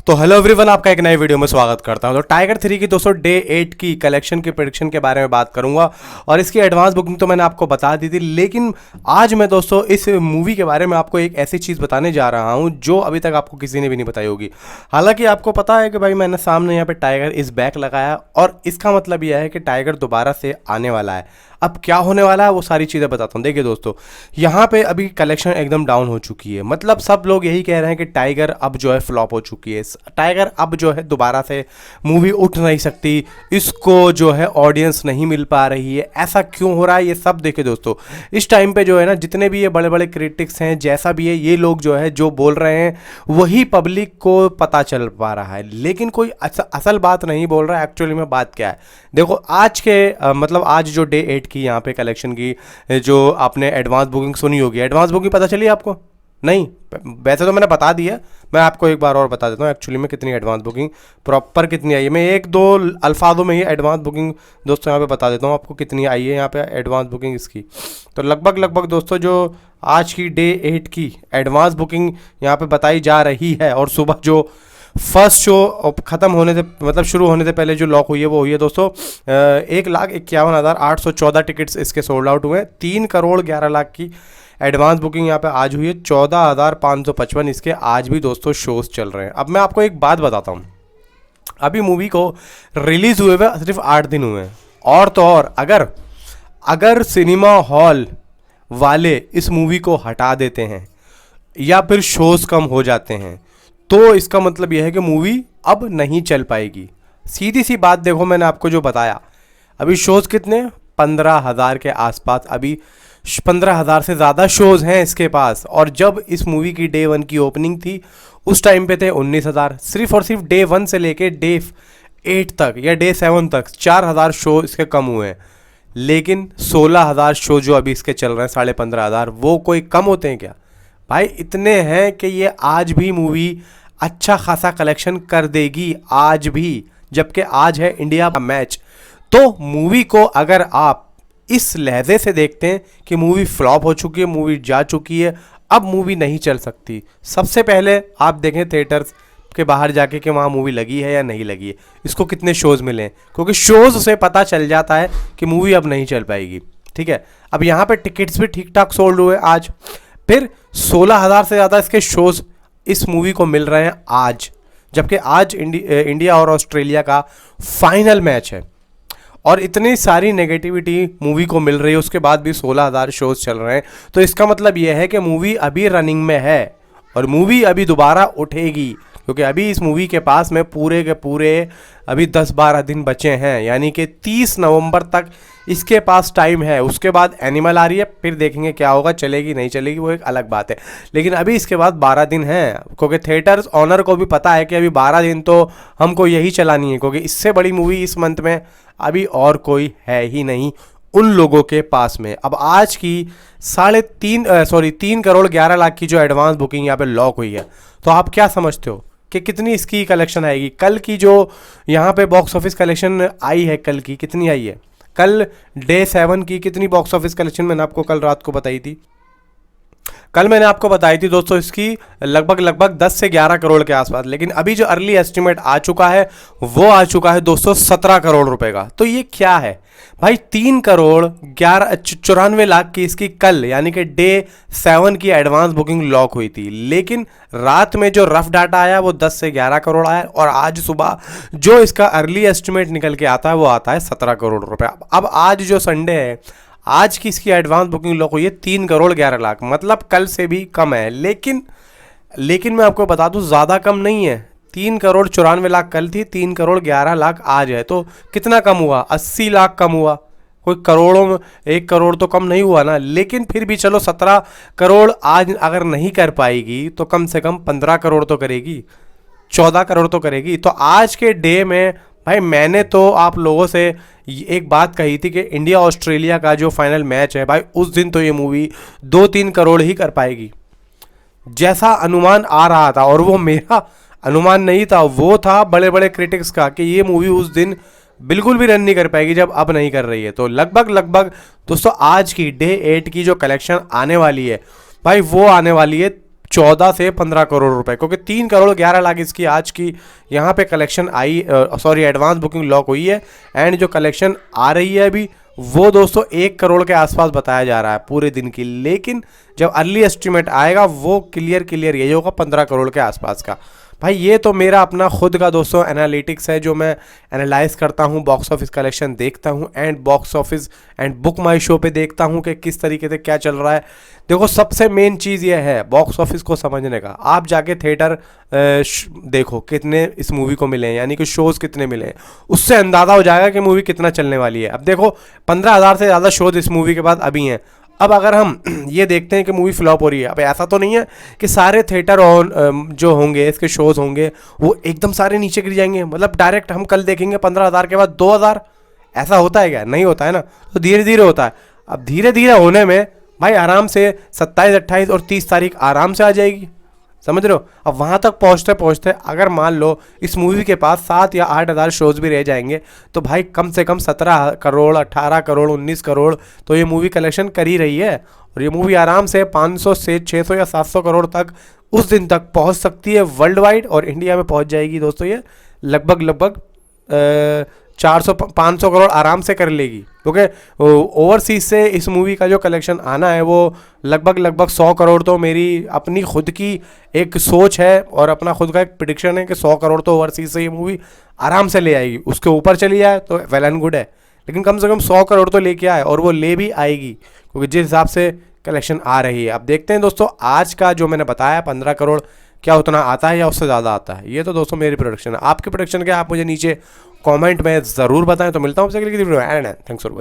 तो hello everyone, आपका एक नए वीडियो में स्वागत करता हूं। तो टाइगर 3 की दोस्तों डे 8 की कलेक्शन की प्रेडिक्शन के बारे में बात करूंगा और इसकी एडवांस बुकिंग तो मैंने आपको बता दी थी, लेकिन आज मैं दोस्तों इस मूवी के बारे में आपको एक ऐसी चीज़ बताने जा रहा हूं जो अभी तक आपको किसी ने भी नहीं बताई होगी। हालांकि आपको पता है कि भाई मैंने सामने यहाँ पे टाइगर इज बैक लगाया और इसका मतलब यह है कि टाइगर दोबारा से आने वाला है। अब क्या होने वाला है वो सारी चीज़ें बताता हूँ। देखिए दोस्तों, यहाँ पे अभी कलेक्शन एकदम डाउन हो चुकी है, मतलब सब लोग यही कह रहे हैं कि टाइगर अब जो है फ्लॉप हो चुकी है। टाइगर अब जो है दोबारा से मूवी उठ नहीं सकती, इसको जो है ऑडियंस नहीं मिल पा रही है। ऐसा क्यों हो रहा है ये सब देखिए दोस्तों। इस टाइम पे जो है ना, जितने भी ये बड़े बड़े क्रिटिक्स हैं, जैसा भी है, ये लोग जो है जो बोल रहे हैं वही पब्लिक को पता चल पा रहा है, लेकिन कोई असल बात नहीं बोल रहा है। एक्चुअली में बात क्या है, देखो आज के मतलब आज जो डे 8 की यहाँ पे कलेक्शन की जो आपने एडवांस बुकिंग सुनी होगी, एडवांस बुकिंग पता चली आपको? नहीं, वैसे तो मैंने बता दिया, मैं आपको एक बार और बता देता हूँ एक्चुअली में कितनी एडवांस बुकिंग प्रॉपर कितनी आई है। मैं एक दो अल्फाजों में ही एडवांस बुकिंग दोस्तों यहाँ पे बता देता हूँ आपको कितनी आई है यहाँ पे एडवांस बुकिंग इसकी। तो लगभग दोस्तों जो आज की डे 8 की एडवांस बुकिंग यहाँ पे बताई जा रही है, और सुबह जो फर्स्ट शो ख़त्म होने से मतलब शुरू होने से पहले जो लॉक हुई है वो हुई है दोस्तों 1,51,814 टिकट्स इसके सोल्ड आउट हुए हैं। 3,11,00,000 की एडवांस बुकिंग यहाँ पे आज हुई है। 14,555 इसके आज भी दोस्तों शोज चल रहे हैं। अब मैं आपको एक बात बताता हूँ, अभी मूवी को रिलीज़ हुए हुए सिर्फ 8 दिन हुए हैं, और तो और अगर सिनेमा हॉल वाले इस मूवी को हटा देते हैं या फिर शोज कम हो जाते हैं तो इसका मतलब यह है कि मूवी अब नहीं चल पाएगी। सीधी सी बात देखो, मैंने आपको जो बताया, अभी शोज़ कितने 15,000 के आसपास, अभी 15,000 से ज़्यादा शोज़ हैं इसके पास। और जब इस मूवी की डे 1 की ओपनिंग थी उस टाइम पे थे 19,000। सिर्फ और सिर्फ डे 1 से लेके डे 8 तक या डे 7 तक 4,000 शो इसके कम हुए हैं, लेकिन 16,000 शो जो अभी इसके चल रहे हैं 15,500, वो कोई कम होते हैं क्या भाई? इतने हैं कि ये आज भी मूवी अच्छा खासा कलेक्शन कर देगी आज भी, जबकि आज है इंडिया का मैच। तो मूवी को अगर आप इस लहजे से देखते हैं कि मूवी फ्लॉप हो चुकी है, मूवी जा चुकी है, अब मूवी नहीं चल सकती, सबसे पहले आप देखें थिएटर्स के बाहर जाके कि वहाँ मूवी लगी है या नहीं लगी है, इसको कितने शोज़ मिले हैं, क्योंकि शोज़ से पता चल जाता है कि मूवी अब नहीं चल पाएगी। ठीक है, अब यहाँ पे टिकट्स भी ठीक ठाक सोल्ड हुए आज, फिर 16,000 से ज़्यादा इसके शोज़ इस मूवी को मिल रहे हैं आज, जबकि आज इंडिया और ऑस्ट्रेलिया का फाइनल मैच है। और इतनी सारी नेगेटिविटी मूवी को मिल रही है, उसके बाद भी 16,000 शोज़ चल रहे हैं। तो इसका मतलब यह है कि मूवी अभी रनिंग में है और मूवी अभी दोबारा उठेगी, क्योंकि अभी इस मूवी के पास में पूरे के पूरे अभी 10-12 दिन बचे हैं, यानी कि 30 नवंबर तक इसके पास टाइम है। उसके बाद एनिमल आ रही है, फिर देखेंगे क्या होगा, चलेगी नहीं चलेगी वो एक अलग बात है, लेकिन अभी इसके बाद 12 दिन हैं, क्योंकि थिएटर्स ऑनर को भी पता है कि अभी 12 दिन तो हमको यही चलानी है, क्योंकि इससे बड़ी मूवी इस मंथ में अभी और कोई है ही नहीं उन लोगों के पास में। अब आज की 3,11,00,000 की जो एडवांस बुकिंग यहाँ पे लॉक हुई है, तो आप क्या समझते हो कि कितनी इसकी कलेक्शन आएगी? कल की जो यहाँ पे बॉक्स ऑफिस कलेक्शन आई है, कल की कितनी आई है? कल डे 7 की कितनी बॉक्स ऑफिस कलेक्शन मैंने आपको कल रात को बताई थी? कल मैंने आपको बताई थी दोस्तों इसकी लगभग 10 से 11 करोड़ के आसपास, लेकिन अभी जो अर्ली एस्टिमेट आ चुका है वो आ चुका है दोस्तों 17 करोड़ रुपए का। तो ये क्या है भाई? 3,94,00,000 की इसकी कल यानी कि डे 7 की एडवांस बुकिंग लॉक हुई थी, लेकिन रात में जो रफ डाटा आया वो 10 से 11 करोड़ आया, और आज सुबह जो इसका अर्ली एस्टिमेट निकल के आता है वो आता है 17 करोड़ रुपए। अब आज जो संडे है, आज की इसकी एडवांस बुकिंग लॉक हुई है 3,11,00,000, मतलब कल से भी कम है, लेकिन मैं आपको बता दूं ज़्यादा कम नहीं है। 3,94,00,000 कल थी, 3,11,00,000 आज है, तो कितना कम हुआ? 80 लाख कम हुआ, कोई करोड़ों में 1 करोड़ तो कम नहीं हुआ ना। लेकिन फिर भी चलो 17 करोड़ आज अगर नहीं कर पाएगी तो कम से कम 15 करोड़ तो करेगी, 14 करोड़ तो करेगी। तो आज के डे में भाई मैंने तो आप लोगों से एक बात कही थी कि इंडिया ऑस्ट्रेलिया का जो फाइनल मैच है भाई, उस दिन तो ये मूवी 2-3 करोड़ ही कर पाएगी, जैसा अनुमान आ रहा था। और वो मेरा अनुमान नहीं था, वो था बड़े बड़े क्रिटिक्स का कि ये मूवी उस दिन बिल्कुल भी रन नहीं कर पाएगी जब अब नहीं कर रही है। तो लगभग दोस्तों आज की डे 8 की जो कलेक्शन आने वाली है भाई, वो आने वाली है 14 से 15 करोड़ रुपए, क्योंकि 3 करोड़ 11 लाख इसकी आज की यहाँ पे कलेक्शन आई, सॉरी एडवांस बुकिंग लॉक हुई है। एंड जो कलेक्शन आ रही है अभी वो दोस्तों 1 करोड़ के आसपास बताया जा रहा है पूरे दिन की, लेकिन जब अर्ली एस्टिमेट आएगा वो क्लियर यही होगा 15 करोड़ के आसपास का। भाई ये तो मेरा अपना खुद का दोस्तों एनालिटिक्स है, जो मैं एनालाइज करता हूँ, बॉक्स ऑफिस कलेक्शन देखता हूँ and box office and book my show पे देखता हूँ कि किस तरीके से क्या चल रहा है। देखो सबसे मेन चीज़ ये है बॉक्स ऑफिस को समझने का, आप जाके थिएटर देखो कितने इस मूवी को मिले हैं, यानी कि शोज़ कितने मिले हैं, उससे अंदाज़ा हो जाएगा कि मूवी कितना चलने वाली है। अब देखो 15,000 से ज़्यादा शोज़ इस मूवी के बाद अभी हैं। अब अगर हम ये देखते हैं कि मूवी फ्लॉप हो रही है, अब ऐसा तो नहीं है कि सारे थिएटर ऑन जो होंगे इसके शोज़ होंगे वो एकदम सारे नीचे गिर जाएंगे, मतलब डायरेक्ट हम कल देखेंगे 15,000 के बाद 2,000, ऐसा होता है क्या? नहीं होता है ना। तो धीरे धीरे होता है। अब धीरे धीरे होने में भाई आराम से 27, 28 और 30 तारीख आराम से आ जाएगी, समझ रहे हो। अब वहाँ तक पहुँचते पहुँचते अगर मान लो इस मूवी के पास 7 या 8 हज़ार शोज़ भी रह जाएंगे तो भाई कम से कम 17 करोड़, 18 करोड़, 19 करोड़ तो ये मूवी कलेक्शन कर ही रही है। और ये मूवी आराम से 500 से 600 या 700 करोड़ तक उस दिन तक पहुँच सकती है वर्ल्ड वाइड, और इंडिया में पहुँच जाएगी दोस्तों ये लगभग 400-500 करोड़ आराम से कर लेगी, क्योंकि ओवरसीज से इस मूवी का जो कलेक्शन आना है वो लगभग 100 करोड़ तो मेरी अपनी खुद की एक सोच है और अपना खुद का एक प्रिडिक्शन है कि 100 करोड़ तो ओवरसीज से ये मूवी आराम से ले आएगी। उसके ऊपर चली जाए तो वेल एंड गुड है, लेकिन कम से कम 100 करोड़ तो लेके आए, और वो ले भी आएगी क्योंकि जिस हिसाब से कलेक्शन आ रही है। अब देखते हैं दोस्तों आज का जो मैंने बताया 15 करोड़ क्या उतना आता है या उससे ज़्यादा आता है। ये तो दोस्तों मेरी प्रोडक्शन है, आपकी प्रोडक्शन क्या, आप मुझे नीचे कमेंट में ज़रूर बताएं। तो मिलता हूँ आपसे अगली वीडियो में। Thanks for watching.